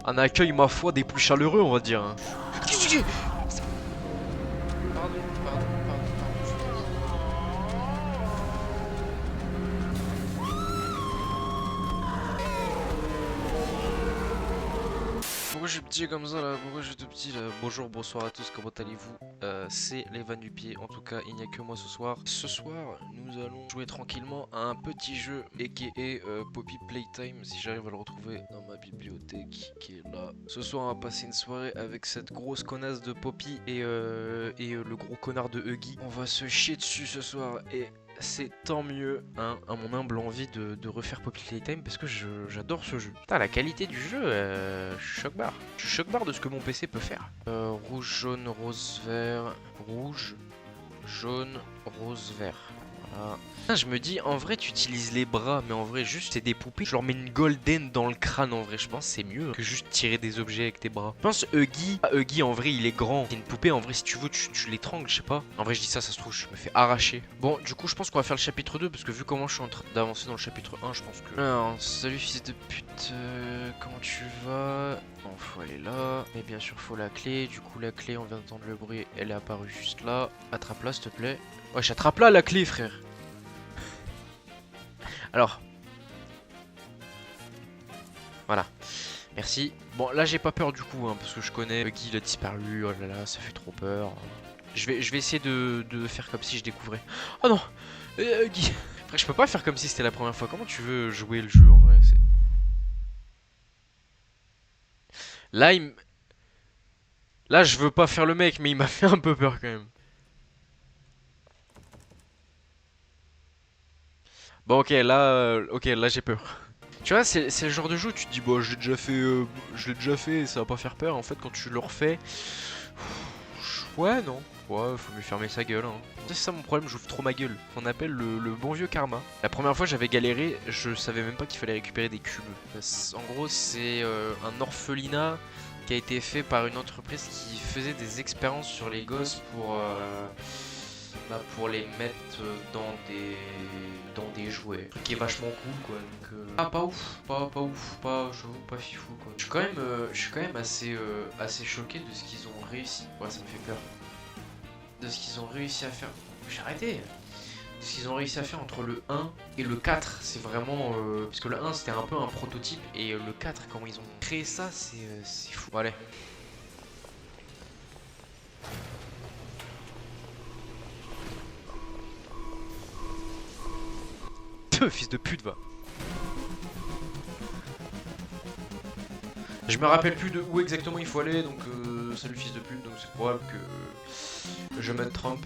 Un accueil, ma foi, des plus chaleureux, on va dire, hein. Pardon, pourquoi je suis petit comme ça là? Pourquoi je suis tout petit là? Bonjour, bonsoir à tous, comment allez-vous? C'est les vannes du pied, en tout cas il n'y a que moi ce soir. Ce soir nous allons jouer tranquillement à un petit jeu aka Poppy Playtime, si j'arrive à le retrouver dans ma bibliothèque qui est là. Ce soir on va passer une soirée avec cette grosse connasse de Poppy et le gros connard de Huggy. On va se chier dessus ce soir et c'est tant mieux, hein, à mon humble envie de refaire Poppy Playtime parce que j'adore ce jeu. Putain, la qualité du jeu, je suis choc-barre. Je suis choc-barre de ce que mon PC peut faire. Rouge, jaune, rose, vert. Rouge, jaune, rose, vert. Voilà. Putain, je me dis, en vrai, tu utilises les bras, mais en vrai, juste c'est des poupées. Je leur mets une golden dans le crâne, en vrai. Je pense que c'est mieux que juste tirer des objets avec tes bras. Je pense Huggy, Huggy, en vrai, il est grand. C'est une poupée, en vrai, si tu veux, tu l'étrangles, je sais pas. En vrai, je dis ça se trouve, je me fais arracher. Bon, du coup, je pense qu'on va faire le chapitre 2, parce que vu comment je suis en train d'avancer dans le chapitre 1, je pense que... Alors, salut fils de pute, comment tu vas? Bon, faut aller là. Mais bien sûr, faut la clé. Du coup, la clé, on vient d'entendre le bruit, elle est apparue juste là. Attrape-la, s'il te plaît. Wesh, attrape-la, la clé, frère. Alors, voilà. Merci. Bon, là, j'ai pas peur du coup, hein, parce que je connais Huggy, il a disparu. Oh là là, ça fait trop peur. Je vais essayer de faire comme si je découvrais. Oh non, Huggy. Frère, je peux pas faire comme si c'était la première fois. Comment tu veux jouer le jeu en vrai? Là, là, je veux pas faire le mec, mais il m'a fait un peu peur quand même. Bon, ok, là j'ai peur. Tu vois, c'est le genre de jeu où tu te dis, bon, je l'ai déjà fait, et ça va pas faire peur. En fait, quand tu le refais, ouais, non, ouais, faut lui fermer sa gueule. Hein. C'est ça mon problème, j'ouvre trop ma gueule. Qu'on appelle le bon vieux karma. La première fois, j'avais galéré, je savais même pas qu'il fallait récupérer des cubes. En gros, c'est un orphelinat qui a été fait par une entreprise qui faisait des expériences sur les gosses pour les mettre dans des jouets. Truc qui est vachement cool quoi. Donc, ah pas ouf, pas ouf, j'avoue pas fifou quoi. Je suis quand même assez choqué de ce qu'ils ont réussi. Ouais, ça me fait peur. De ce qu'ils ont réussi à faire. J'ai arrêté. De ce qu'ils ont réussi à faire entre le 1 et le 4, c'est vraiment... parce que le 1 c'était un peu un prototype et le 4, comment ils ont créé ça, c'est fou. Bon, allez. Fils de pute va. Je me rappelle plus de où exactement il faut aller, donc salut fils de pute, donc c'est probable que je mette Trump.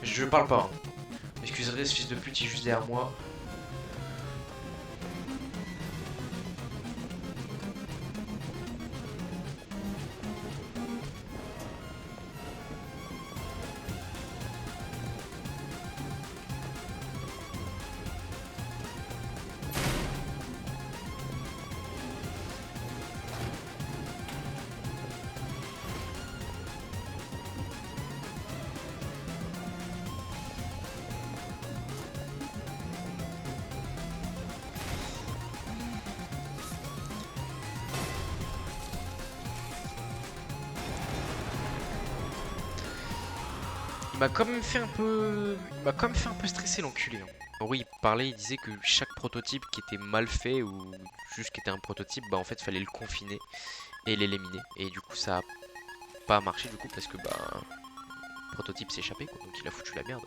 Je parle pas. Hein. Excuserez, ce fils de pute il est juste derrière moi. Il m'a quand même fait un peu... Il m'a quand même fait un peu stresser l'enculé. Hein. Oui, il parlait, il disait que chaque prototype qui était mal fait ou juste qui était un prototype, bah en fait fallait le confiner et l'éliminer. Et du coup ça a pas marché du coup parce que bah le prototype s'est échappé quoi, donc il a foutu la merde.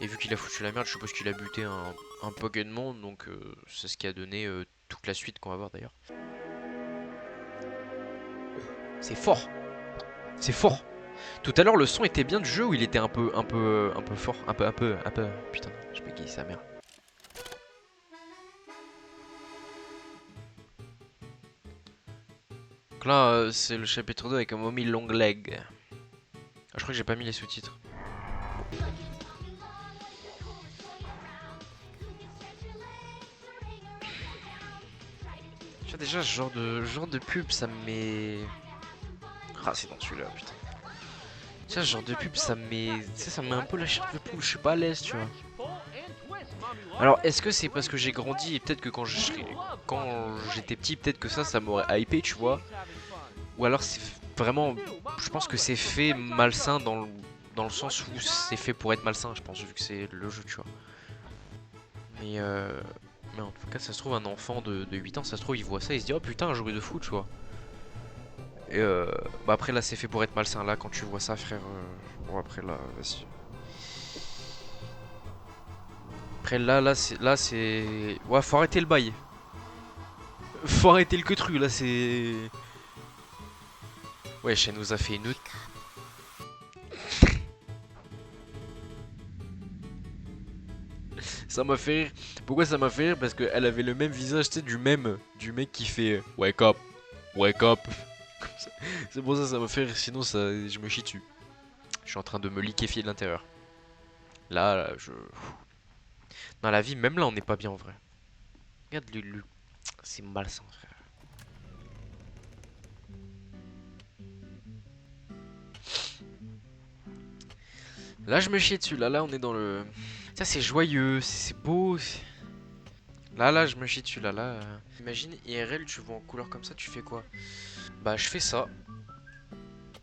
Et vu qu'il a foutu la merde, je suppose qu'il a buté un Pokémon, donc c'est ce qui a donné toute la suite qu'on va voir d'ailleurs. C'est fort. C'est fort. Tout à l'heure, le son était bien du jeu ou il était un peu fort, un peu. Putain, je sais pas qui sa mère. Donc là, c'est le chapitre 2 avec un mommy long leg. Ah, je crois que j'ai pas mis les sous-titres. Tu vois, déjà, ce genre de pub, ça me met. Ah, c'est dans celui-là, putain. Ça, ce genre de pub, ça me met, tu sais, ça me met un peu la chair de poule. Je suis pas à l'aise, tu vois. Alors, est-ce que c'est parce que j'ai grandi et peut-être que quand j'étais petit, peut-être que ça m'aurait hypé, tu vois. Ou alors c'est vraiment, je pense que c'est fait malsain dans le sens où c'est fait pour être malsain, je pense, vu que c'est le jeu, tu vois. Mais, mais en tout cas, ça se trouve, un enfant de 8 ans, ça se trouve, il voit ça, il se dit, oh putain, un jouet de foot, tu vois. Et bah après, là, c'est fait pour être malsain. Là, quand tu vois ça, frère, bon, après, là, vas-y. Après, là, c'est. Ouais, faut arrêter le bail. Faut arrêter le queutru, là, c'est. Ouais, elle nous a fait une. Ça m'a fait rire. Pourquoi ça m'a fait rire? Parce qu'elle avait le même visage, tu sais, du mec qui fait wake up, wake up. Comme ça. C'est pour ça que ça m'a fait rire, sinon ça, je me chie dessus. Je suis en train de me liquéfier de l'intérieur. Là, je. Dans la vie, même là, on n'est pas bien en vrai. Regarde Lulu. C'est malsain, frère. Là, je me chie dessus. Là, on est dans le. Ça, c'est joyeux, c'est beau. Là, je me chie dessus. Là. Imagine, IRL, tu vois en couleur comme ça, tu fais quoi? Bah, je fais ça.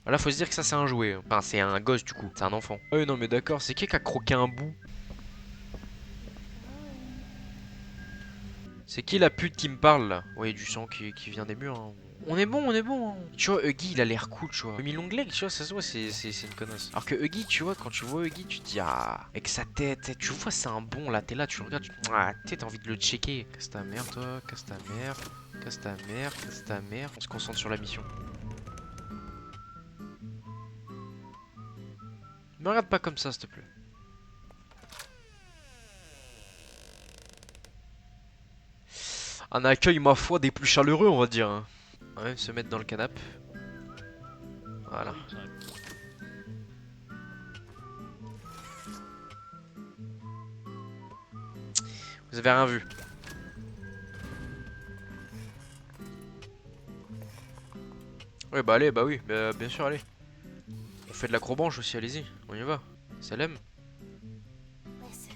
Là, faut se dire que ça, c'est un jouet. Enfin, c'est un gosse, du coup. C'est un enfant. Oh, non, mais d'accord. C'est qui a croqué un bout? C'est qui la pute qui me parle, là? Ouais, du sang qui vient des murs, hein. On est bon, on est bon, hein. Tu vois, Huggy, il a l'air cool, tu vois. Mis long leg, tu vois, ça se voit, c'est une connasse. Alors que Huggy, tu vois, quand tu vois Huggy, tu te dis, ah, avec sa tête, tu vois, c'est un bon, là, t'es là, tu le regardes, ah, t'as envie de le checker. Casse ta mère, toi, casse ta mère, casse ta mère, casse ta mère. On se concentre sur la mission. Me regarde pas comme ça, s'il te plaît. Un accueil, ma foi, des plus chaleureux, on va dire, hein. On va même se mettre dans le canapé. Voilà. Vous avez rien vu. Ouais, bah allez, bah oui, bah, bien sûr, allez. On fait de l'acrobranche aussi, allez-y, on y va. Ça l'aime. Listen,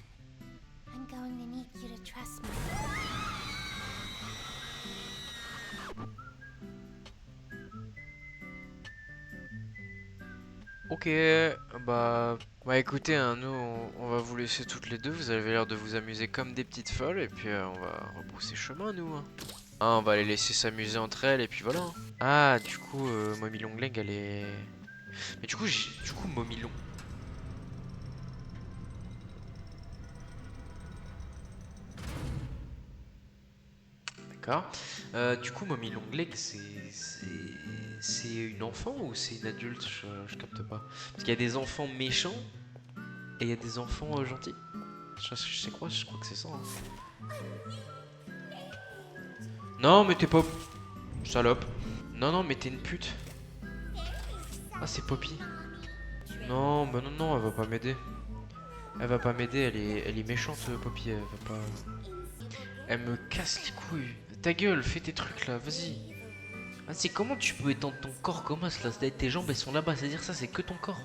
I'm going to need you to trust me. Ok, bah écoutez, hein, nous on va vous laisser toutes les deux. Vous avez l'air de vous amuser comme des petites folles et puis on va rebrousser chemin, nous, hein. Ah, on va les laisser s'amuser entre elles et puis voilà, hein. Ah, du coup, Mommy Long Leg, elle est. Mais du coup, Mommy Long. D'accord. Du coup, Mommy Long Leg, c'est une enfant ou c'est une adulte? Je capte pas. Parce qu'il y a des enfants méchants et il y a des enfants gentils. Je sais quoi, je crois que c'est ça, hein. Non, mais t'es pas. Salope. Non, non, mais t'es une pute. Ah, c'est Poppy. Non, bah non, non, elle va pas m'aider. Elle va pas m'aider, elle est méchante, Poppy. Elle va pas. Elle me casse les couilles. Ta gueule, fais tes trucs là, vas-y. Ah, c'est comment tu peux étendre ton corps comme ça là? Tes jambes elles sont là-bas, c'est-à-dire ça, c'est que ton corps.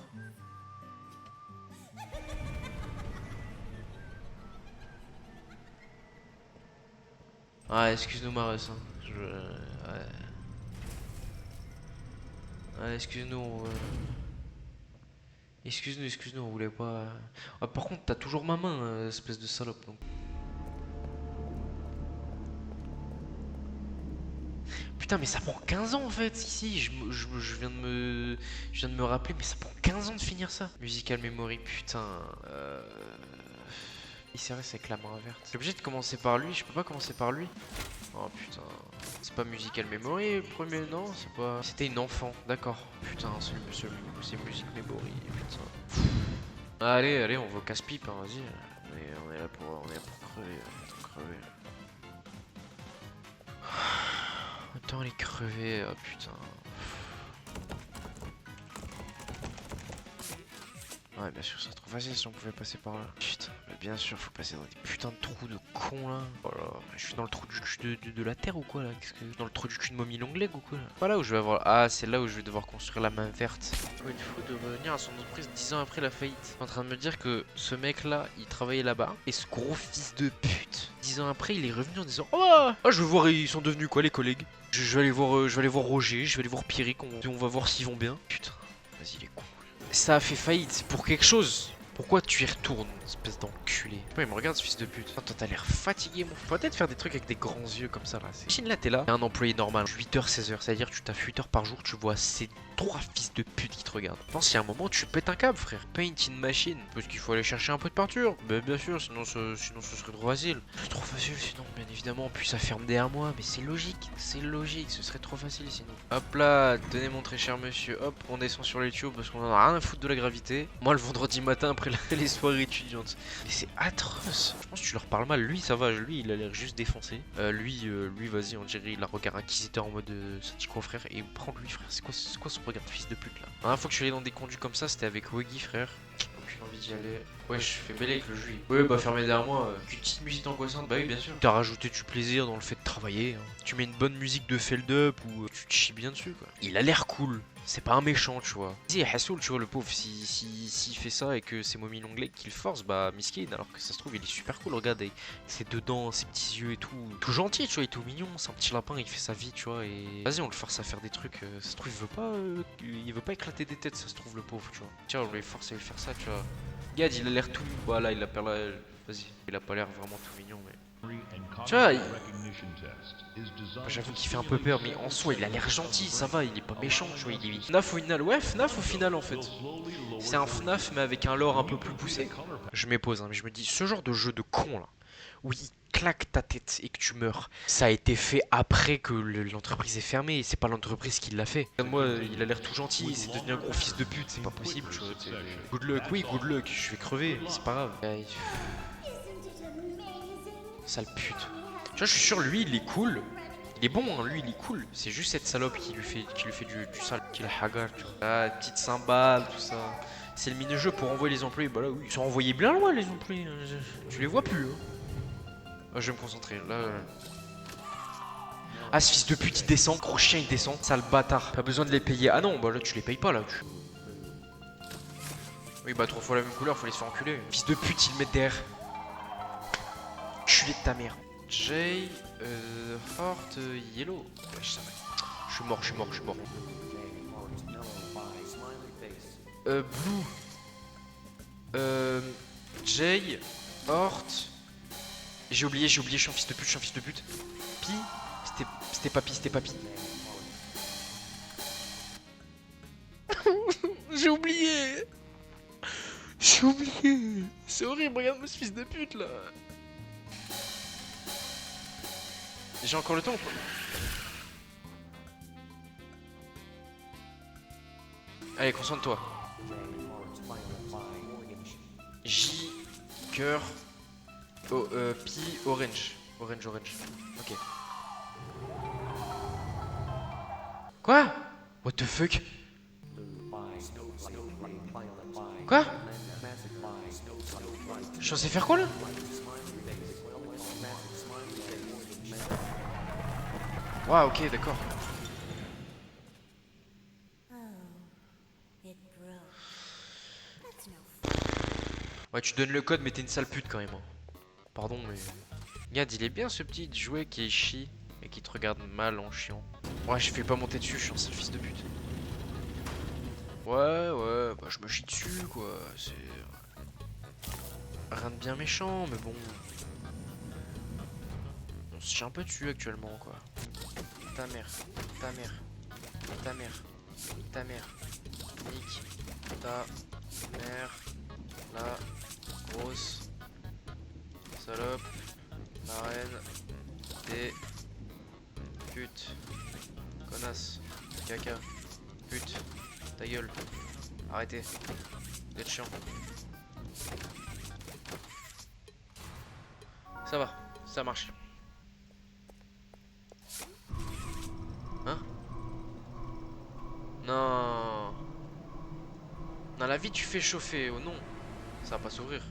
Ah, excuse-nous, Marès. Hein. Ouais, excuse-nous. Excuse-nous, on voulait pas. Ah, par contre, t'as toujours ma main, espèce de salope. Donc. Putain, mais ça prend 15 ans en fait. Si, je viens de me rappeler, mais ça prend 15 ans de finir ça. Musical Memory, putain. Il s'est resté avec la main verte. Je suis obligé de commencer par lui, je peux pas commencer par lui. Oh putain. C'est pas Musical Memory le premier, non? C'est pas. C'était une enfant, d'accord. Putain, c'est Music Memory, putain. Allez, on va au casse-pipe, hein, vas-y. On est là pour crever. Crever. Autant les crever, oh putain. Ouais, bien sûr, ça se trouve facile si on pouvait passer par là. Putain, bien sûr, faut passer dans des putains de trous de cons là. Oh là, je suis dans le trou du cul de la terre ou quoi là? Qu'est-ce que... Dans le trou du cul de Mommy Longleg ou quoi là? Pas là où je vais avoir... Ah, c'est là où je vais devoir construire la main verte. Il faut de revenir à son entreprise 10 ans après la faillite. En train de me dire que ce mec là, il travaillait là-bas. Et ce gros fils de pute, 10 ans après, il est revenu en disant: oh, je veux voir, ils sont devenus quoi les collègues? Je vais aller voir, je vais aller voir Roger, je vais aller voir Pierrick, on va voir s'ils vont bien. Putain, vas-y, il est con. Ça a fait faillite pour quelque chose. Pourquoi tu y retournes, espèce d'enculé? Il me regarde ce fils de pute. Attends, t'as l'air fatigué, mon frère. Peut-être faire des trucs avec des grands yeux comme ça là. Imagine là, t'es là, t'es un employé normal, 8h, 16h. C'est-à-dire que tu taffes 8 heures par jour, tu vois ces 3 fils de pute qui te regardent. Je pense qu'il y a un moment, tu pètes un câble, frère. Paint in machine. Parce qu'il faut aller chercher un peu de peinture. Mais bien sûr, sinon ce serait trop facile. C'est trop facile sinon, bien évidemment. Puis ça ferme derrière moi. Mais c'est logique, ce serait trop facile sinon. Hop là, tenez mon très cher monsieur. Hop, on descend sur les tuyaux parce qu'on en a rien à foutre de la gravité. Moi, le vendredi matin après les soirées étudiantes. Mais c'est atroce. Je pense que tu leur parles mal. Lui, ça va. Lui, il a l'air juste défoncé. Lui, vas-y, on dirait il a regard inquisiteur en mode ça dit quoi, frère? Et prends-lui, frère. C'est quoi son regard de fils de pute là? La dernière fois que je suis allé dans des conduits comme ça, c'était avec Weggy, frère. Aucune envie d'y aller. Ouais, je fais belle avec le jus. Ouais, bah fermez derrière moi. Une petite musique angoissante, bah oui, bien sûr. T'as rajouté du plaisir dans le fait de travailler. Hein. Tu mets une bonne musique de Feld Up ou tu te chies bien dessus, quoi. Il a l'air cool. C'est pas un méchant, tu vois. Vas-y, Hassoul, tu vois, le pauvre, s'il fait ça et que c'est Mommy Longleg qui le force, bah miskin, alors que ça se trouve, il est super cool. Regarde, ses deux dents, ses petits yeux et tout. Tout gentil, tu vois, il est tout mignon. C'est un petit lapin, il fait sa vie, tu vois. Et vas-y, on le force à faire des trucs. Ça se trouve, il veut pas éclater des têtes, ça se trouve, le pauvre, tu vois. Tiens, on lui force à lui faire ça, tu vois. Regarde, il a l'air tout. Voilà, il a pas l'air. Vas-y, il a pas l'air vraiment tout mignon, mais. Tu vois, j'avoue qu'il fait un peu peur, mais en soi, il a l'air gentil, ça va, il est pas méchant, tu vois, il est FNAF au final. Ouais, FNAF au final, en fait. C'est un FNAF, mais avec un lore un peu plus poussé. Je m'épose, hein, mais je me dis, ce genre de jeu de con, là, où il claque ta tête et que tu meurs, ça a été fait après que l'entreprise est fermée, et c'est pas l'entreprise qui l'a fait. Moi, il a l'air tout gentil, c'est devenu un gros fils de pute, c'est pas possible, tu vois. Good luck, oui, good luck, je vais crever, c'est pas grave. Sale pute. Tu vois, je suis sûr, lui, il est cool. Il est bon, hein, lui, il est cool. C'est juste cette salope qui lui fait du sale, qui la hagar, tu vois. Ah, petite cymbale, tout ça. C'est le mini-jeu pour envoyer les employés. Bah là, oui, ils sont envoyés bien loin, les employés. Tu les vois plus, hein. Ah, je vais me concentrer, là. Ah, ce fils de pute, il descend. Gros chien, il descend. Sale bâtard. Pas besoin de les payer. Ah non, bah là, tu les payes pas, là. Oui, bah 3 fois la même couleur, faut les se faire enculer. Fils de pute, il le met derrière. Culé de ta mère. Jay, Heart, Yellow. Wesh, ça va. Je suis mort. Blue. Jay, Heart. J'ai oublié, je suis un fils de pute, Pi. C'était Papy. J'ai oublié. C'est horrible, regarde-moi ce fils de pute là. J'ai encore le temps ou pas? Allez, concentre-toi. J, cœur, Pi, orange. Orange. Ok. Quoi? What the fuck? Quoi? Je suis censé faire quoi là? Ouais, ok, d'accord. Ouais, tu donnes le code, mais t'es une sale pute quand même. Hein. Pardon, mais. Regarde, il est bien ce petit jouet qui est chi et qui te regarde mal en chiant. Ouais, je fais pas monter dessus, je suis un sale fils de pute. Ouais, bah je me chie dessus quoi. C'est. Rien de bien méchant, mais bon. On se chie un peu dessus actuellement quoi. Ta mère. Nique ta mère. La grosse salope. La reine des putes. Connasse. Caca. Pute. Ta gueule. Arrêtez. Vous êtes chiant. Ça va. Ça marche. Hein? Non. Dans la vie tu fais chauffer. Oh non. Ça va pas s'ouvrir.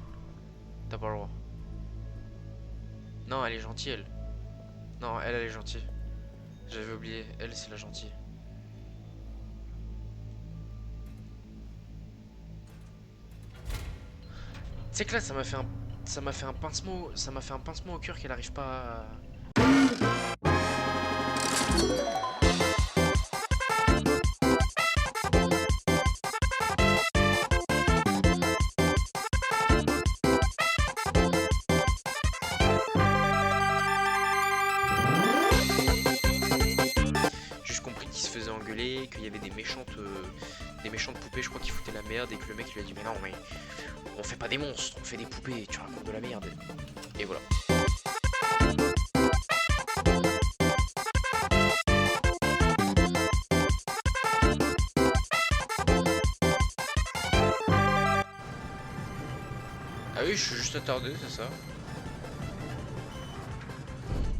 T'as pas le droit. Non, elle est gentille, elle. Non, elle est gentille. J'avais oublié. Elle, c'est la gentille. Tu sais que là, ça m'a fait un... Ça m'a fait un pincement... Ça m'a fait un pincement au cœur qu'elle arrive pas à... Juste compris qu'il se faisait engueuler, qu'il y avait des méchantes poupées, je crois, qui foutaient la merde et que le mec lui a dit mais non mais on fait pas des monstres, on fait des poupées, tu racontes de la merde. Et voilà. Ah oui, je suis juste attardé, c'est ça.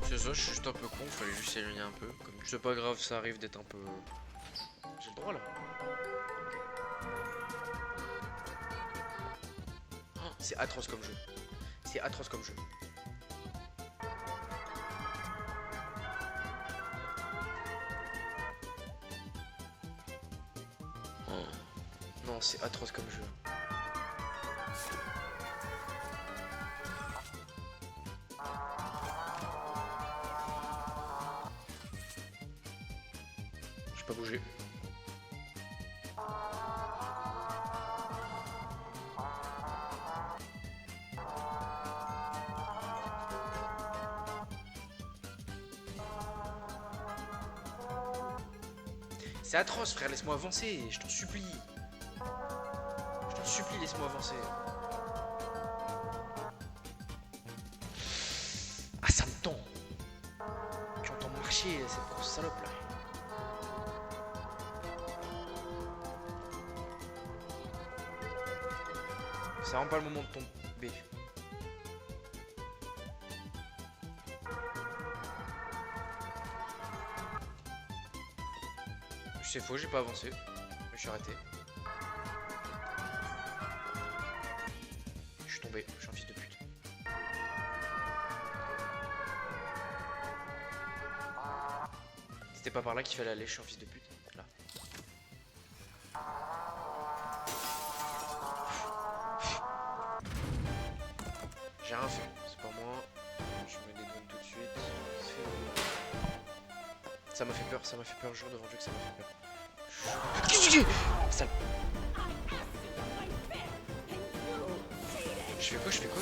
C'est ça, je suis juste un peu con, fallait juste s'éloigner un peu. Comme c'est pas grave, ça arrive d'être un peu... J'ai le droit là. Oh, c'est atroce comme jeu. C'est atroce comme jeu. Oh. Non, c'est atroce comme jeu. Je peux pas bouger. C'est atroce, frère, laisse-moi avancer, je t'en supplie. Je t'en supplie, laisse-moi avancer. Ah, ça me tend. Tu entends marcher, cette grosse salope là. C'est vraiment pas le moment de tomber. C'est faux, j'ai pas avancé. Mais je suis arrêté. Je suis tombé, je suis un fils de pute. C'était pas par là qu'il fallait aller, je suis un fils de pute. Là. J'ai rien fait, c'est pas moi. Je me dédouane tout de suite. Ça m'a fait peur, jour devant Dieu que ça m'a fait peur. Qu'est-ce que c'est? Sale. Je fais quoi?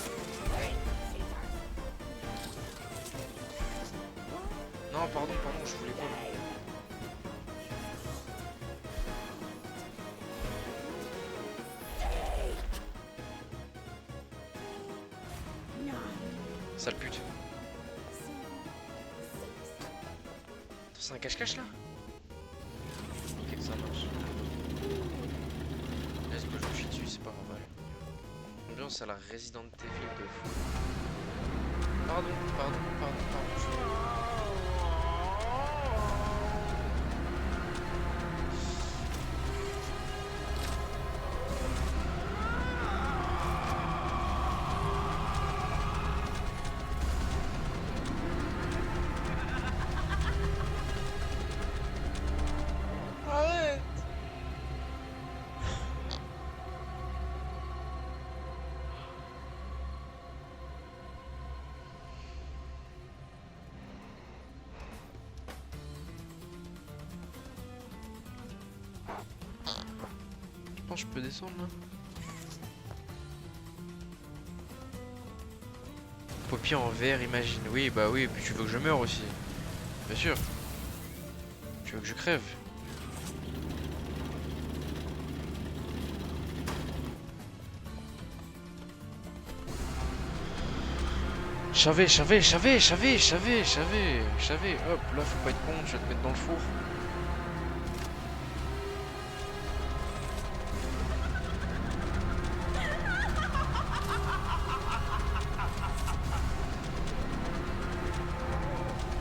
Non, pardon, je voulais pas. Sale pute. C'est un cache-cache là? Ok, ça marche. Est-ce que je me suis dessus? C'est pas normal. Ambiance à la Resident Evil de fou. Pardon. Arrête! Je pense que je peux descendre là. Poppy en vert, imagine. Oui, bah oui, et puis tu veux que je meure aussi. Bien sûr. Tu veux que je crève. Je savais. Hop, là, faut pas être con, je vais te mettre dans le four.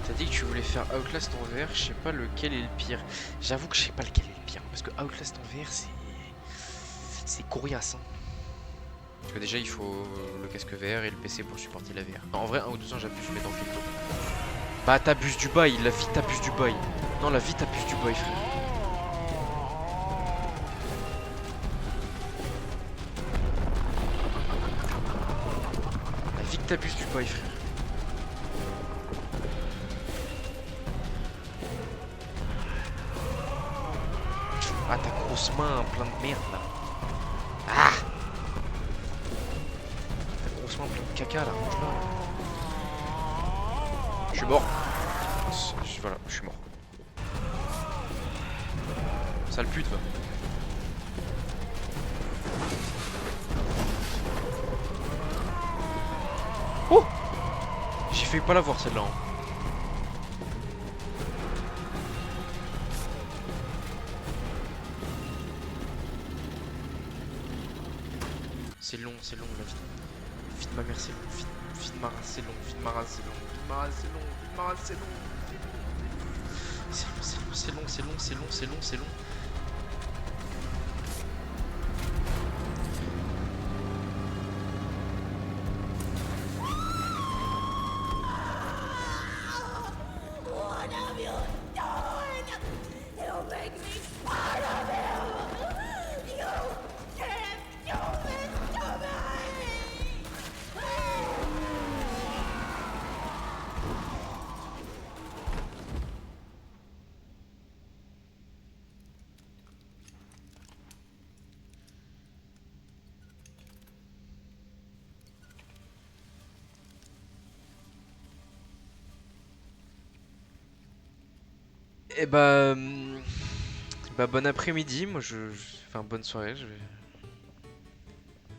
T'as dit que tu voulais faire Outlast en vert, je sais pas lequel est le pire. J'avoue que je sais pas lequel est le pire, parce que Outlast en vert, c'est coriace, hein. Parce que déjà il faut le casque VR et le PC pour supporter la VR. En vrai, un ou deux ans j'abuse, mais dans quel cas? Bah t'abuses du bail, la vie t'abuse du bail. Non, la vie t'abuse du bail, frère. La vie que t'abuses du bail, frère. Ah, ta grosse main plein de merde là. Ah, ta grosse main plein de caca là, mange-la. Je suis mort. Voilà, je suis mort. Sale pute, va. Oh, j'ai failli pas la voir celle-là. Hein. C'est long la vie. Vie de ma mère c'est long, vie de ma race c'est long, vie de ma race c'est long, vie de ma race c'est long, vie de ma race c'est long. C'est long. What have you done? You make me part of him! You can't do this to me! Et bah, bon après-midi, moi enfin bonne soirée,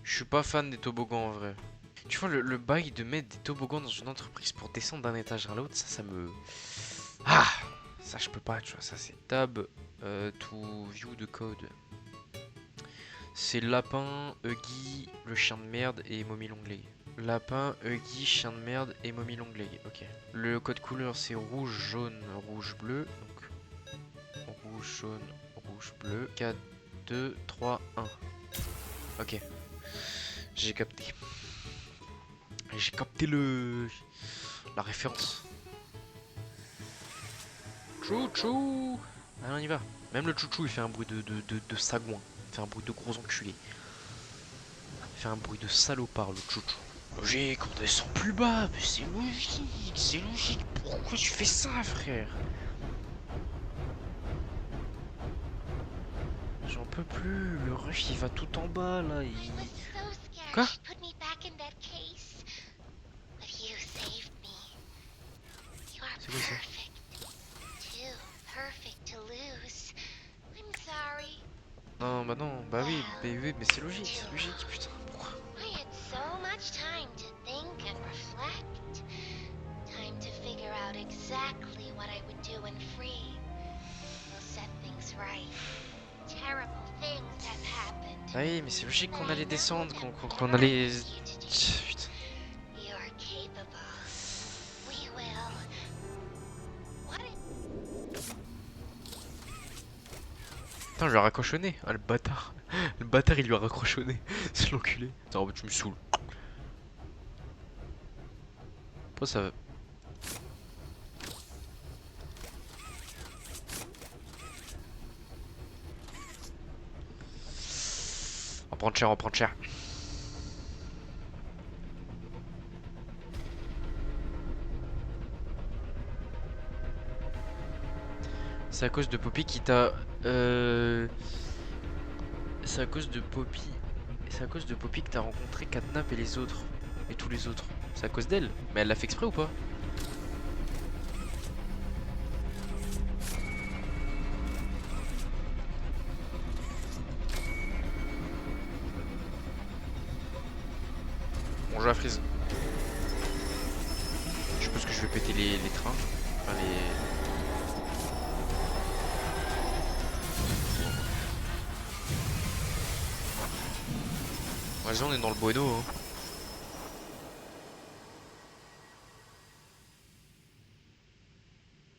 je suis pas fan des toboggans en vrai. Tu vois le bail de mettre des toboggans dans une entreprise pour descendre d'un étage à l'autre, ça me... Ah, ça je peux pas, tu vois, ça c'est tab to view the code. C'est lapin, Huggy, le chien de merde et Mommy Longleg. Lapin, Huggy, chien de merde et Mommy Longleg, ok. Le code couleur c'est rouge, jaune, rouge, bleu. Donc rouge, jaune, rouge, bleu. 4, 2, 3, 1. Ok. J'ai capté. J'ai capté la référence. Chouchou. Allez, on y va. Même le chouchou il fait un bruit de sagouin. Il fait un bruit de gros enculé. Il fait un bruit de salopard le chouchou. Logique, on descend plus bas. Mais c'est logique. Pourquoi tu fais ça, frère? J'en peux plus. Le rush il va tout en bas là. Quoi? C'est quoi ça? Non, bah non, bah oui, mais c'est logique, putain, pourquoi? Ah oui, mais c'est logique qu'on allait descendre, qu'on allait... Putain. Putain, je lui ai raccrochonné, ah le bâtard. Le bâtard il lui a raccrochonné, c'est l'enculé. Attends, tu me saoules. Pourquoi ça va? On prend cher. C'est à cause de Poppy qui t'a... C'est à cause de Poppy... C'est à cause de Poppy que t'as rencontré Catnap et les autres. Et tous les autres. C'est à cause d'elle. Mais elle l'a fait exprès ou pas? Bonjour à Freeze. Je pense que je vais péter les trains. Enfin les... Vas-y, on est dans le bueno. Hein.